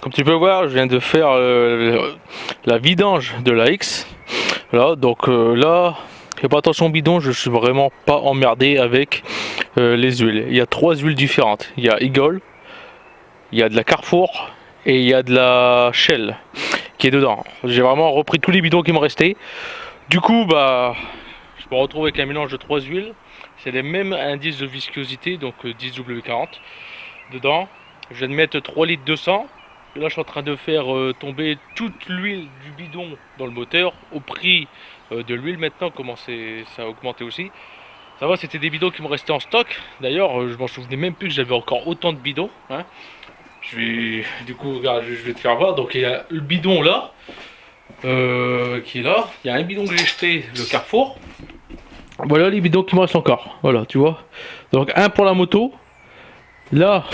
comme tu peux voir, je viens de faire la vidange de la X. Voilà, donc là, fais pas attention au bidon, je suis vraiment pas emmerdé avec les huiles. Il y a trois huiles différentes. Il y a Eagle, il y a de la Carrefour et il y a de la Shell qui est dedans. J'ai vraiment repris tous les bidons qui me restaient. Du coup, bah, je me retrouve avec un mélange de trois huiles. C'est les mêmes indices de viscosité, donc 10W40 dedans. Je viens de mettre 3 litres de sang. Et là, je suis en train de faire tomber toute l'huile du bidon dans le moteur au prix de l'huile maintenant. Comment ça a augmenté aussi. Ça va, c'était des bidons qui me restaient en stock. D'ailleurs, je m'en souvenais même plus que j'avais encore autant de bidons. Hein. Du coup, regarde, je vais te faire voir. Donc, il y a le bidon là, qui est là. Il y a un bidon que j'ai jeté, le Carrefour. Voilà les bidons qui me restent encore. Voilà, tu vois. Donc, un pour la moto. Là,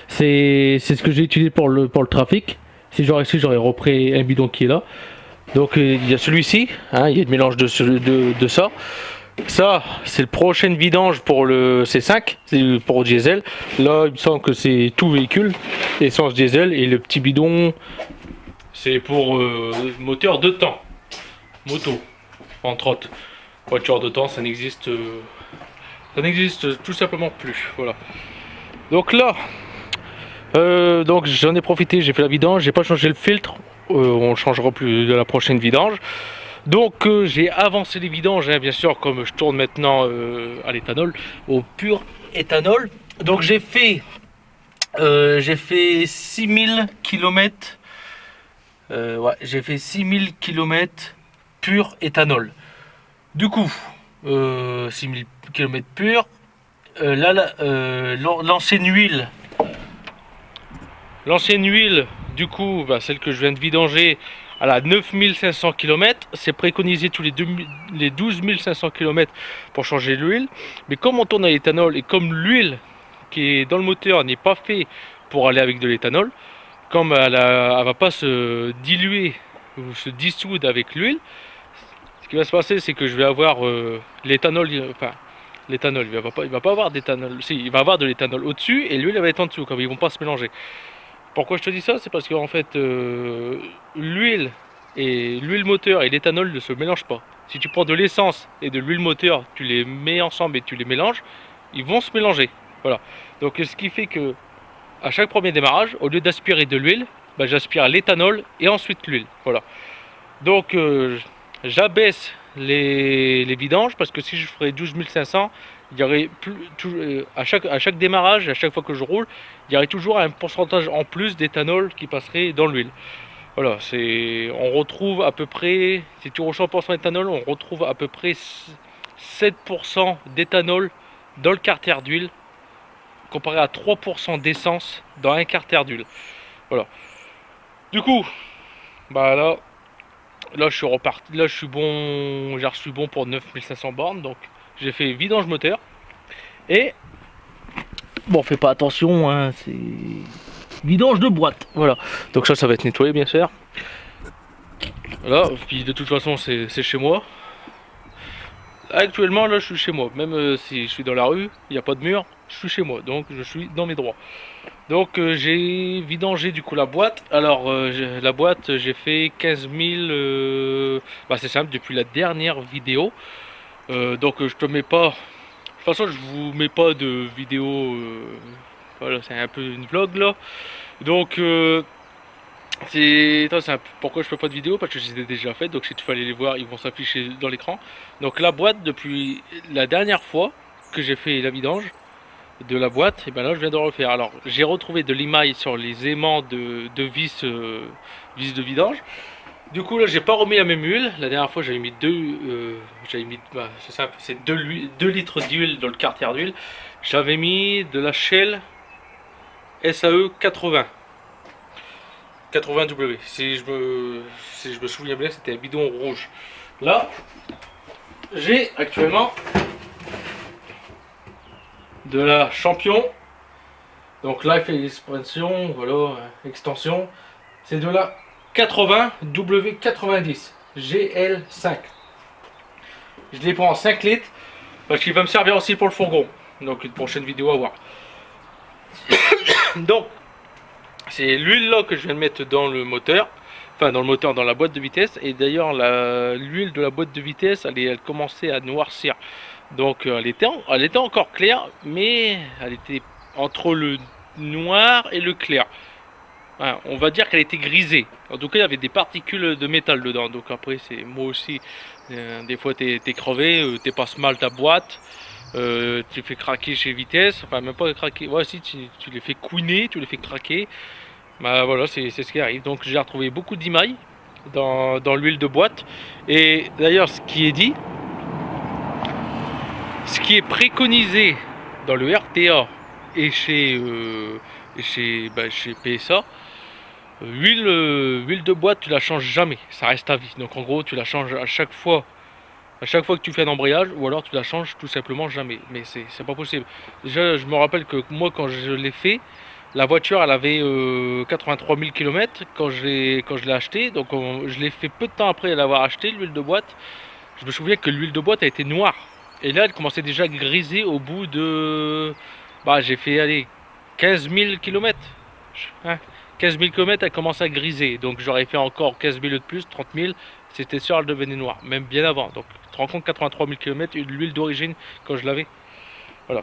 c'est ce que j'ai utilisé pour le trafic. Si j'aurais su, j'aurais repris un bidon qui est là. Donc, il y a celui-ci. Hein, il y a le mélange de ça. Ça, c'est le prochain vidange pour le C5, c'est pour le diesel. Là, il me semble que c'est tout véhicule, essence diesel, et le petit bidon, c'est pour moteur de temps, moto, entre autres. Voiture de temps, ça n'existe tout simplement plus. Voilà. Donc là, donc j'en ai profité, j'ai fait la vidange, j'ai pas changé le filtre, on changera plus de la prochaine vidange. Donc j'ai avancé les vidanges, hein, bien sûr, comme je tourne maintenant à l'éthanol, au pur éthanol. Donc j'ai fait 6000 km, ouais, j'ai fait 6000 km pur éthanol. Du coup, 6000 km pur, l'ancienne huile, du coup, bah, celle que je viens de vidanger, à la 9500 km, c'est préconisé tous les 12 500 km pour changer l'huile. Mais comme on tourne à l'éthanol et comme l'huile qui est dans le moteur n'est pas fait pour aller avec de l'éthanol, comme elle ne va pas se diluer ou se dissoudre avec l'huile, ce qui va se passer, c'est que je vais avoir l'éthanol, enfin l'éthanol, il va pas avoir d'éthanol, si, il va avoir de l'éthanol au-dessus et l'huile va être en dessous, comme ils vont pas se mélanger. Pourquoi je te dis ça? C'est parce qu'en fait, l'huile moteur et l'éthanol ne se mélangent pas. Si tu prends de l'essence et de l'huile moteur, tu les mets ensemble et tu les mélanges, ils vont se mélanger. Voilà. Donc ce qui fait que à chaque premier démarrage, au lieu d'aspirer de l'huile, bah, j'aspire l'éthanol et ensuite l'huile. Voilà. Donc j'abaisse les vidanges parce que si je ferais 12 500, il y aurait à chaque démarrage, à chaque fois que je roule, il y aurait toujours un pourcentage en plus d'éthanol qui passerait dans l'huile. Voilà, on retrouve à peu près, si tu reçois 100% d'éthanol, on retrouve à peu près 7% d'éthanol dans le carter d'huile, comparé à 3% d'essence dans un carter d'huile. Voilà. Du coup, bah là je suis reparti, là je suis bon, j'ai reçu bon pour 9500 bornes, donc j'ai fait vidange moteur. Et bon, fais pas attention, hein, c'est vidange de boîte. Voilà. Donc ça va être nettoyé bien sûr. Voilà. Puis de toute façon, c'est chez moi. Actuellement, là, je suis chez moi. Même si je suis dans la rue, il n'y a pas de mur, je suis chez moi. Donc je suis dans mes droits. Donc j'ai vidangé du coup la boîte. Alors la boîte, j'ai fait 15 000. Bah, c'est simple, depuis la dernière vidéo. Donc je te mets pas. De toute façon, je vous mets pas de vidéo. Voilà, c'est un peu une vlog là. Donc, pourquoi je fais pas de vidéo? Parce que je les ai déjà faites. Donc, si tu veux aller les voir, ils vont s'afficher dans l'écran. Donc, la boîte, depuis la dernière fois que j'ai fait la vidange de la boîte, et ben là, je viens de refaire. Alors, j'ai retrouvé de l'émail sur les aimants de vis, vis de vidange. Du coup, là, j'ai pas remis la même huile. La dernière fois, j'avais mis bah, c'est simple, c'est 2 litres d'huile dans le carter d'huile. J'avais mis de la Shell SAE 80W. Si je me souviens bien, c'était un bidon rouge. Là, j'ai actuellement de la Champion. Donc, Life Expansion, voilà, extension. C'est de la 80W90 GL5. Je les prends en 5 litres parce qu'il va me servir aussi pour le fourgon. Donc une prochaine vidéo à voir. Donc C'est l'huile là que je viens de mettre dans le moteur, enfin dans le moteur, dans la boîte de vitesse. Et d'ailleurs l'huile de la boîte de vitesse, elle commençait à noircir. Donc elle était encore claire, mais elle était entre le noir et le clair. Voilà, on va dire qu'elle était grisée. En tout cas, il y avait des particules de métal dedans. Donc après, c'est moi aussi. Des fois, t'es crevé, t'es passes mal ta boîte, tu fais craquer chez vitesse. Enfin, même pas craquer. Ouais, si tu les fais couiner, tu les fais craquer. Bah voilà, c'est ce qui arrive. Donc j'ai retrouvé beaucoup d'émail dans l'huile de boîte. Et d'ailleurs, ce qui est préconisé dans le RTA et chez PSA, huile de boîte, tu la changes jamais, ça reste à vie. Donc en gros, tu la changes à chaque fois que tu fais un embrayage, ou alors tu la changes tout simplement jamais. Mais c'est pas possible. Déjà, je me rappelle que moi, quand je l'ai fait, la voiture, elle avait 83 000 km quand je l'ai acheté. Donc je l'ai fait peu de temps après l'avoir acheté, l'huile de boîte. Je me souviens que l'huile de boîte a été noire. Et là, elle commençait déjà à griser au bout de... Bah, j'ai fait, allez, 15 000 km. Hein, 15 000 km, elle commençait à griser. Donc j'aurais fait encore 15 000 de plus, 30 000. C'était sûr, elle devenait noire. Même bien avant. Donc tu te rends compte, 83 000 km, l'huile d'origine, quand je l'avais. Voilà.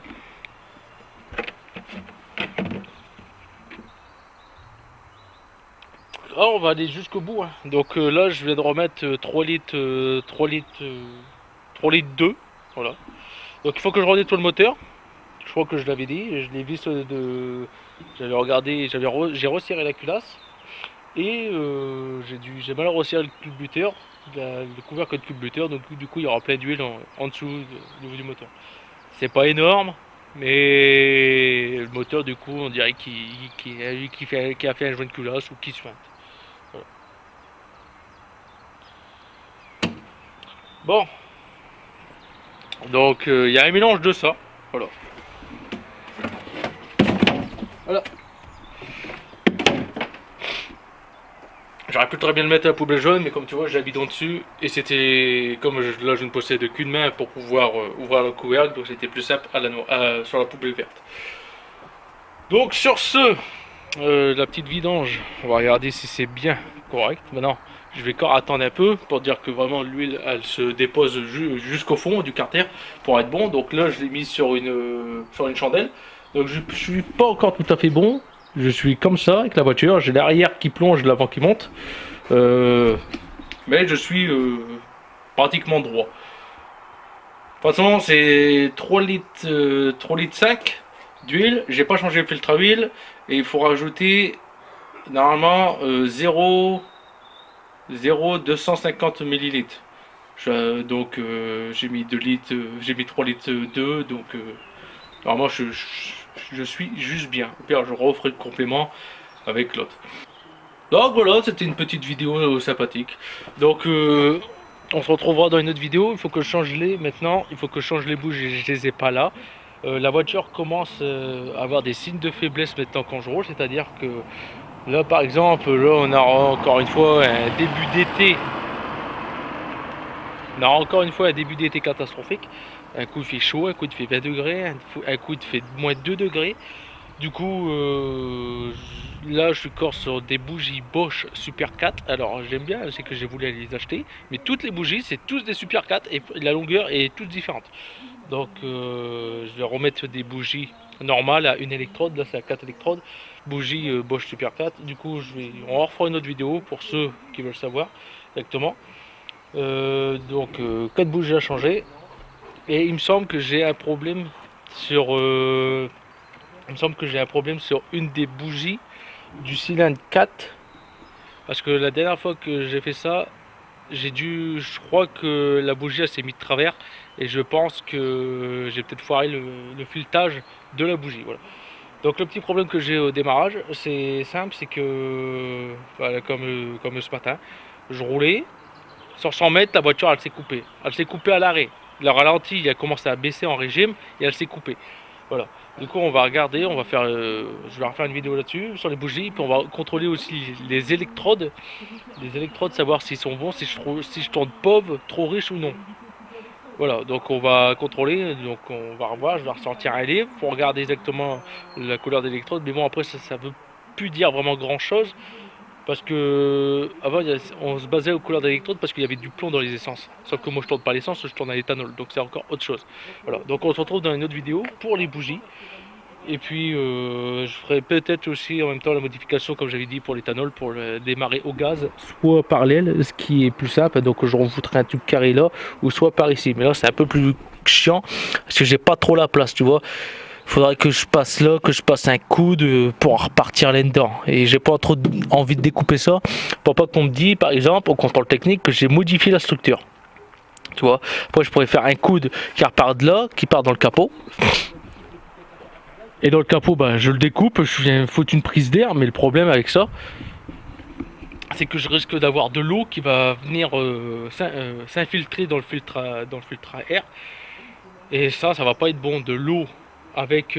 Là, on va aller jusqu'au bout. Hein. Donc là, je viens de remettre 3 litres, 3 litres 2. Voilà. Donc il faut que je redétourne le moteur. Je crois que je l'avais dit. Je l'ai vu de... J'avais regardé, j'ai resserré la culasse. Et j'ai mal resserré le culbuteur, le couvercle de culbuteur. Donc du coup, il y aura plein d'huile en dessous au niveau du moteur. C'est pas énorme. Mais le moteur, du coup, on dirait qu'il a fait un joint de culasse ou qu'il se feinte. Voilà. Bon, donc il y a un mélange de ça. Voilà. Voilà. J'aurais pu très bien le mettre à la poubelle jaune, mais comme tu vois, j'ai la bidon dessus. Et c'était. Là, je ne possède qu'une main pour pouvoir ouvrir le couvercle, donc c'était plus simple sur la poubelle verte. Donc, sur ce, la petite vidange, on va regarder si c'est bien correct. Maintenant, je vais encore attendre un peu pour dire que vraiment l'huile elle se dépose jusqu'au fond du carter pour être bon. Donc là, je l'ai mis sur une chandelle. Donc je suis pas encore tout à fait bon. Je suis comme ça avec la voiture. J'ai l'arrière qui plonge, l'avant qui monte. Mais je suis pratiquement droit. De toute façon, c'est 3 litres, 3 litres 5 d'huile. J'ai pas changé le filtre à huile. Et il faut rajouter normalement 0,250 millilitres. Donc j'ai mis 2 litres, j'ai mis 3 litres 2. Donc normalement je suis juste bien. Au pire, je referai le complément avec l'autre. Donc voilà, c'était une petite vidéo sympathique. Donc on se retrouvera dans une autre vidéo. Il faut que je change maintenant. Il faut que je change les bougies. Je les ai pas là. La voiture commence à avoir des signes de faiblesse maintenant quand je roule. C'est-à-dire que là par exemple, là on a encore une fois un début d'été. On a encore une fois un début d'été catastrophique. Un coup il fait chaud, un coup il fait 20 degrés, un coup il fait moins 2 degrés. Du coup, là je suis encore sur des bougies Bosch Super 4. Alors j'aime bien, c'est que j'ai voulu les acheter. Mais toutes les bougies, c'est tous des Super 4 et la longueur est toute différente. Donc je vais remettre des bougies normales à une électrode. Là c'est à 4 électrodes. Bougie Bosch Super 4. Du coup, on refera une autre vidéo pour ceux qui veulent savoir exactement. Donc 4 bougies à changer. Et il me semble que j'ai un problème sur une des bougies du cylindre 4 parce que la dernière fois que j'ai fait ça, je crois que la bougie elle s'est mise de travers et je pense que j'ai peut-être foiré le filetage de la bougie. Voilà. Donc le petit problème que j'ai au démarrage, c'est simple, c'est que voilà, comme ce matin, je roulais sur 100 mètres, la voiture elle s'est coupée. Elle s'est coupée à l'arrêt. Le ralenti il a commencé à baisser en régime et elle s'est coupée. Voilà. Du coup on va regarder, je vais refaire une vidéo là-dessus sur les bougies, puis on va contrôler aussi les électrodes. Les électrodes, savoir s'ils sont bons, si je tourne pauvre, trop riche ou non. Voilà, donc on va contrôler, donc on va revoir, je vais ressortir un livre pour regarder exactement la couleur d'électrode. Mais bon après ça veut pu dire vraiment grand chose. Parce que avant on se basait aux couleurs d'électrode parce qu'il y avait du plomb dans les essences. Sauf que moi je tourne pas l'essence, je tourne à l'éthanol, donc c'est encore autre chose. Voilà, donc on se retrouve dans une autre vidéo pour les bougies. Et puis je ferai peut-être aussi en même temps la modification comme j'avais dit pour l'éthanol pour le démarrer au gaz, soit par l'aile, ce qui est plus simple, donc je refouterai un tube carré là, ou soit par ici. Mais là c'est un peu plus chiant parce que j'ai pas trop la place, tu vois. Faudrait que je passe là, que je passe un coude pour repartir là-dedans. Et j'ai pas trop envie de découper ça pour pas qu'on me dise, par exemple, au contrôle technique, que j'ai modifié la structure. Tu vois. Après, je pourrais faire un coude qui repart de là, qui part dans le capot. Et dans le capot, bah, je le découpe, je viens foutre une prise d'air, mais le problème avec ça, c'est que je risque d'avoir de l'eau qui va venir s'infiltrer dans le filtre à air. Et ça va pas être bon. De l'eau avec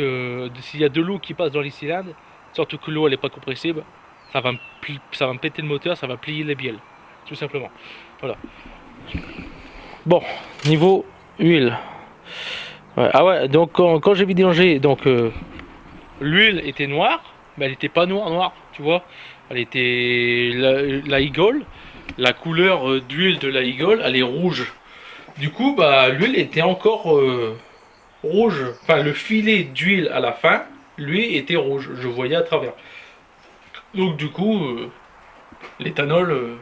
s'il y a de l'eau qui passe dans les cylindres, surtout que l'eau elle est pas compressible, ça va me péter le moteur, ça va plier les bielles, tout simplement. Voilà. Bon, niveau huile. Ouais, ah ouais, donc quand j'ai vidangé, donc l'huile était noire, mais elle était pas noire, tu vois. Elle était la Eagle, la couleur d'huile de la Eagle, elle est rouge. Du coup, bah l'huile était encore rouge, enfin le filet d'huile à la fin, lui était rouge, je voyais à travers. Donc du coup, l'éthanol,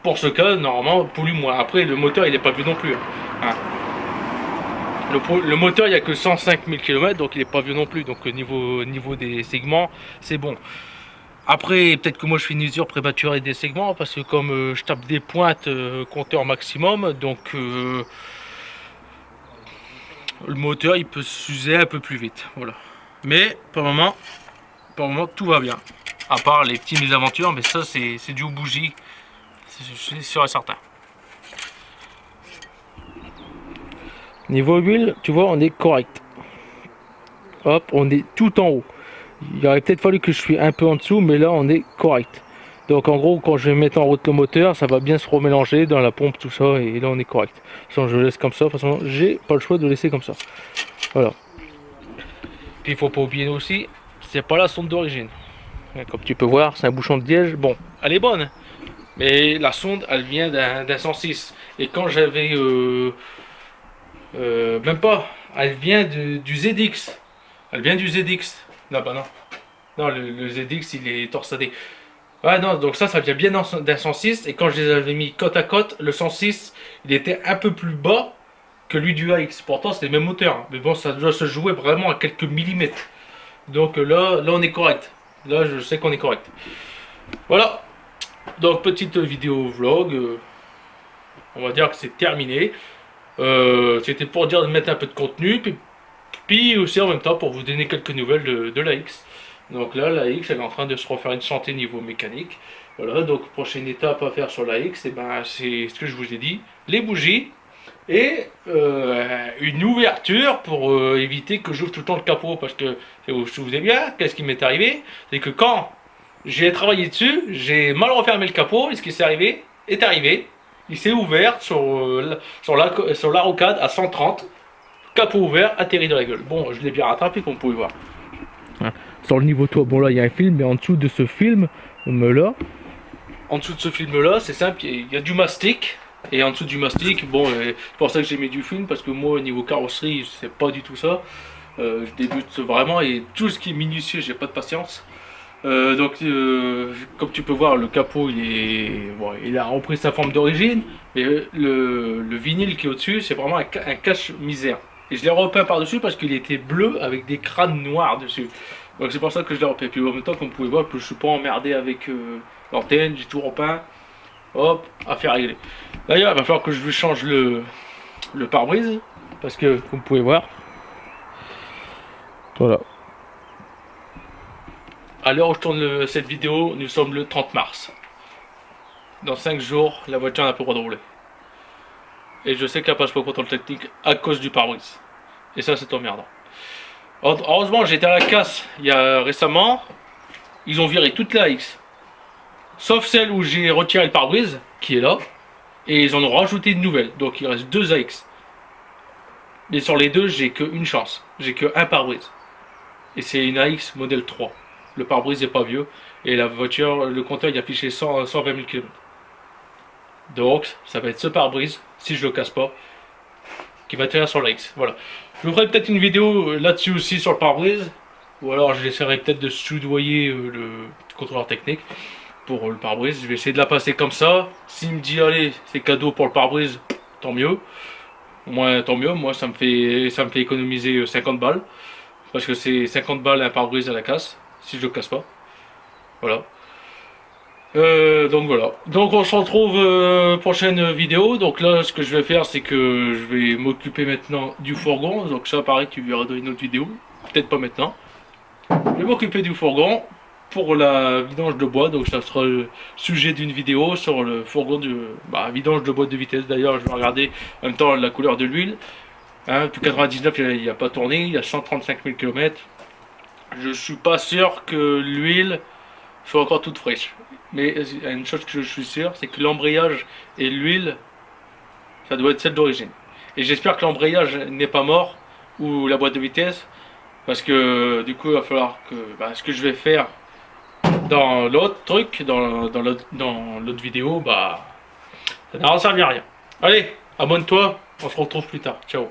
pour ce cas, normalement, pollue moins. Après, le moteur, il n'est pas vu non plus. Hein. Le moteur, il n'y a que 105 000 km, donc il n'est pas vieux non plus. Donc niveau des segments, c'est bon. Après, peut-être que moi je fais une usure prématurée des segments, parce que comme je tape des pointes compteur maximum, donc le moteur il peut s'user un peu plus vite, voilà. Mais pour le moment tout va bien, à part les petites mésaventures, mais ça c'est dû aux bougies, c'est sûr et certain. Niveau huile, tu vois, on est correct. Hop, on est tout en haut. Il aurait peut-être fallu que je suis un peu en dessous, mais là on est correct. Donc en gros, quand je vais mettre en route le moteur, ça va bien se remélanger dans la pompe, tout ça, et là on est correct. De toute façon, je laisse comme ça, de toute façon, j'ai pas le choix de laisser comme ça. Voilà. Puis il faut pas oublier aussi, c'est pas la sonde d'origine. Comme tu peux voir, c'est un bouchon de liège. Bon, elle est bonne, mais la sonde, elle vient d'un 106. Et quand j'avais... même pas, elle vient du ZX. Elle vient du ZX. Non, bah non. Non, le ZX, il est torsadé. Ah non, donc ça vient bien d'un 106. Et quand je les avais mis côte à côte, le 106, il était un peu plus bas que lui du AX. Pourtant, c'est les mêmes moteurs. Mais bon, ça doit se jouer vraiment à quelques millimètres. Donc là on est correct. Là, je sais qu'on est correct. Voilà. Donc, petite vidéo vlog. On va dire que c'est terminé. C'était pour dire de mettre un peu de contenu. Puis aussi en même temps pour vous donner quelques nouvelles de la X. Donc là, la X, elle est en train de se refaire une santé niveau mécanique. Voilà, donc prochaine étape à faire sur la X, et ben, c'est ce que je vous ai dit, les bougies et une ouverture pour éviter que j'ouvre tout le temps le capot. Parce que, vous vous souvenez bien, qu'est-ce qui m'est arrivé? C'est que quand j'ai travaillé dessus, j'ai mal refermé le capot, et ce qui s'est arrivé est arrivé. Il s'est ouvert sur la rocade à 130, capot ouvert, atterri dans la gueule. Bon, je l'ai bien rattrapé comme vous pouvez voir. Sur le niveau toit, bon là il y a un film, mais en dessous de ce film, là, en dessous de ce film là, c'est simple, il y a du mastic, et en dessous du mastic, bon, c'est pour ça que j'ai mis du film, parce que moi au niveau carrosserie, c'est pas du tout ça. Je débute vraiment, et tout ce qui est minutieux, j'ai pas de patience. Donc comme tu peux voir, le capot il a repris sa forme d'origine, mais le vinyle qui est au dessus, c'est vraiment un cache-misère. Et je l'ai repeint par dessus parce qu'il était bleu avec des crânes noirs dessus. Donc c'est pour ça que je l'ai repeint. Puis en même temps, comme vous pouvez voir, je suis pas emmerdé avec l'antenne, j'ai tout repeint. Hop, affaire réglée. D'ailleurs, il va falloir que je lui change le pare-brise, parce que comme vous pouvez voir, voilà. À l'heure où je tourne cette vidéo, nous sommes le 30 mars. Dans 5 jours, la voiture n'a pas le droit de rouler. Et je sais qu'elle passe pas contrôle technique à cause du pare-brise. Et ça, c'est emmerdant. Heureusement, j'étais à la casse il y a récemment. Ils ont viré toute la X. Sauf celle où j'ai retiré le pare-brise, qui est là. Et ils en ont rajouté une nouvelle. Donc il reste 2 AX. Mais sur les deux, j'ai qu'une chance. J'ai qu'un pare-brise. Et c'est une AX modèle 3. le pare-brise n'est pas vieux, et la voiture, le compteur il affiché 120 000 km. Donc ça va être ce pare-brise, si je le casse pas, qui va tenir sur la X. Voilà. Je vous ferai peut-être une vidéo là-dessus aussi sur le pare-brise, ou alors j'essaierai peut-être de soudoyer le contrôleur technique pour le pare-brise. Je vais essayer de la passer comme ça. S'il me dit allez, c'est cadeau pour le pare-brise, tant mieux. Moi, tant mieux. Moi, ça me fait économiser 50 balles. Parce que c'est 50 balles un pare-brise à la casse, si je le casse pas. Voilà. Donc voilà. Donc on se retrouve prochaine vidéo. Donc là, ce que je vais faire, c'est que je vais m'occuper maintenant du fourgon. Donc ça, pareil, tu verras dans une autre vidéo. Peut-être pas maintenant. Je vais m'occuper du fourgon pour la vidange de bois. Donc ça sera le sujet d'une vidéo sur le fourgon de vidange de boîte de vitesse. D'ailleurs, je vais regarder en même temps la couleur de l'huile. Hein, depuis 99, il n'y a pas tourné. Il y a 135 000 km. Je suis pas sûr que l'huile soit encore toute fraîche. Mais il y a une chose que je suis sûr, c'est que l'embrayage et l'huile, ça doit être celle d'origine. Et j'espère que l'embrayage n'est pas mort, ou la boîte de vitesse, parce que du coup il va falloir que ce que je vais faire dans l'autre truc, dans l'autre vidéo, ça n'aura servi à rien. Allez, abonne-toi, on se retrouve plus tard. Ciao.